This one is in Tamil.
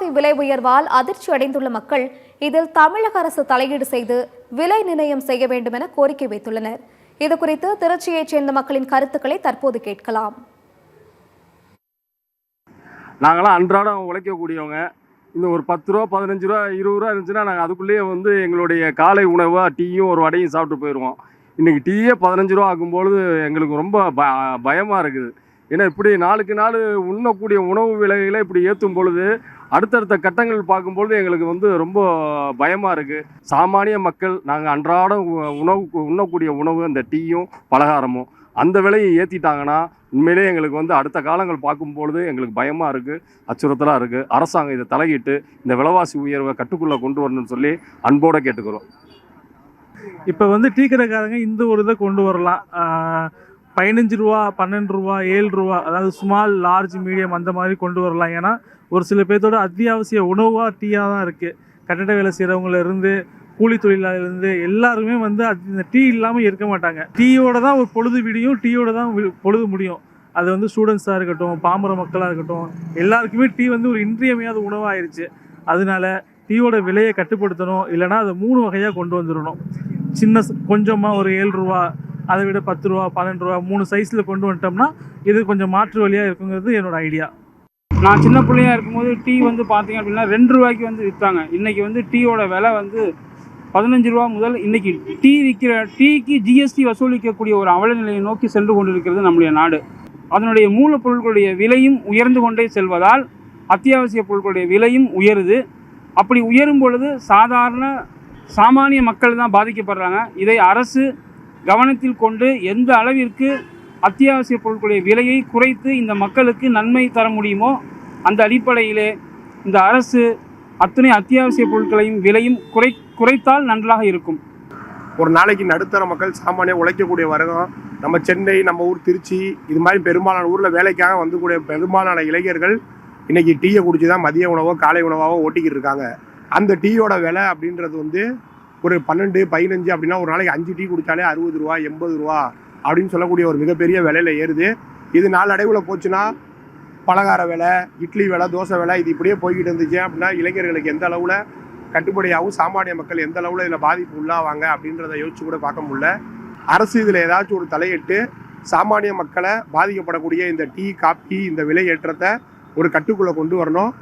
காஃபி விலை உயர்வால் அதிர்ச்சி அடைந்துள்ள மக்கள் இதில் தமிழக அரசு தலையீடு செய்து விலை நிர்ணயம் செய்ய வேண்டும் என கோரிக்கை வைத்துள்ளனர். இதுகுறித்து திருச்சியைச் சேர்ந்த மக்களின் கருத்துக்களை தற்போது கேட்கலாம். நாங்களாம் அன்றாடம் உழைக்கக்கூடியவங்க. இந்த ஒரு 10 ரூபா 15 ரூபா 20 ரூபா இருந்துச்சுன்னா நாங்கள் அதுக்குள்ளேயே எங்களுடைய காலை உணவாக டீயும் ஒரு வடையும் சாப்பிட்டு போயிடுவோம். இன்றைக்கி டீயே 15 ரூபா ஆகும்பொழுது எங்களுக்கு ரொம்ப பயமாக இருக்குது. ஏன்னா இப்படி நாளுக்கு நாள் உண்ணக்கூடிய உணவு விலைகளை இப்படி ஏற்றும் பொழுது அடுத்தடுத்த கட்டங்கள் பார்க்கும்பொழுது எங்களுக்கு ரொம்ப பயமாக இருக்குது. சாமானிய மக்கள் நாங்கள் அன்றாடம் உண்ணக்கூடிய உணவு அந்த டீயும் பலகாரமும் அந்த விலையை ஏற்றிட்டாங்கன்னா உண்மையிலே எங்களுக்கு அடுத்த காலங்கள் பார்க்கும்பொழுது எங்களுக்கு பயமாக இருக்குது, அச்சுறுத்தலாக இருக்குது. அரசாங்கம் இதை தலையிட்டு இந்த விலைவாசி உயர்வை கட்டுக்குள்ளே கொண்டு வரணும்னு சொல்லி அன்போடு கேட்டுக்கிறோம். இப்போ டீ கடைக்காரங்க இந்த ஒரு இதை கொண்டு வரலாம். 15 ரூபா 12 ரூபா 7 ரூபா, அதாவது ஸ்மால் லார்ஜ் மீடியம் அந்த மாதிரி கொண்டு வரலாம். ஏன்னா ஒரு சில பேர்த்தோட அத்தியாவசிய உணவாக டீயாக தான் இருக்குது. கட்டட வேலை செய்கிறவங்களிருந்து கூலி தொழிலாளர்லேருந்து எல்லாருமே இந்த டீ இல்லாமல் இருக்க மாட்டாங்க. டீயோட தான் ஒரு பொழுது விடியும், டீயோட தான் பொழுது முடியும். அது ஸ்டூடெண்ட்ஸாக இருக்கட்டும், பாமர மக்களாக இருக்கட்டும், எல்லாருக்குமே டீ ஒரு இன்றியமையாத உணவாயிருச்சு. அதனால டீயோட விலையை கட்டுப்படுத்தணும். இல்லைனா அதை 3 வகையாக கொண்டு வந்துடணும். சின்ன கொஞ்சமாக ஒரு 7 ரூபா, அதை விட 10 ரூபா 12 ரூபா 3 சைஸில் கொண்டு வந்துட்டோம்னா இது கொஞ்சம் மாற்று வழியாக இருக்குங்கிறது என்னோட ஐடியா. நான் சின்ன பிள்ளையாக இருக்கும்போது டீ பார்த்தீங்க அப்படின்னா 2 ரூபாய்க்கு விற்றாங்க. இன்றைக்கி டீயோட விலை 15 ரூபா முதல் இன்றைக்கி டீ விற்கிற டீக்கு ஜிஎஸ்டி வசூலிக்கக்கூடிய ஒரு அவல நிலையை நோக்கி சென்று கொண்டிருக்கிறது நம்முடைய நாடு. அதனுடைய மூலப்பொருட்களுடைய விலையும் உயர்ந்து கொண்டே செல்வதால் அத்தியாவசிய பொருட்களுடைய விலையும் உயருது. அப்படி உயரும் பொழுது சாமானிய மக்கள் தான் பாதிக்கப்படுறாங்க. இதை அரசு கவனத்தில் கொண்டு எந்த அளவிற்கு அத்தியாவசிய பொருட்களுடைய விலையை குறைத்து இந்த மக்களுக்கு நன்மை தர முடியுமோ அந்த அடிப்படையிலே இந்த அரசு அத்தனை அத்தியாவசிய பொருட்களையும் விலையும் குறைத்தால் நன்றாக இருக்கும். ஒரு நாளைக்கு நடுத்தர மக்கள் சாமானிய உழைக்கக்கூடிய வர்க்கம் நம்ம சென்னை, நம்ம ஊர் திருச்சி, இது மாதிரி பெரும்பாலான ஊரில் வேலைக்காக வந்துக்கூடிய பெரும்பாலான இளைஞர்கள் இன்றைக்கி டீயை குடிச்சு தான் மதிய உணவோ காலை உணவாவோ ஓட்டிக்கிட்டு இருக்காங்க. அந்த டீயோட விலை அப்படின்றது ஒரு 12 15 அப்படின்னா ஒரு நாளைக்கு 5 டீ குடித்தாலே 60 ரூபா 80 ரூபா அப்படின்னு சொல்லக்கூடிய ஒரு மிகப்பெரிய விலையில் ஏறுது. இது நாளடைவில் போச்சுன்னா பலகார விலை, இட்லி விலை, தோசை விலை இது இப்படியே போய்கிட்டு இருந்துச்சு அப்படின்னா இளைஞர்களுக்கு எந்த அளவில் கட்டுப்படியாகவும் சாமானிய மக்கள் எந்த அளவில் இதில் பாதிப்பு உள்ளாவாங்க அப்படின்றத யோசிச்சு கூட பார்க்க முடியல. அரசு இதில் ஏதாச்சும் ஒரு தலையிட்டு சாமானிய மக்களை பாதிக்கப்படக்கூடிய இந்த டீ காப்பி இந்த விலை ஏற்றத்தை ஒரு கட்டுக்குள்ளே கொண்டு வரணும்.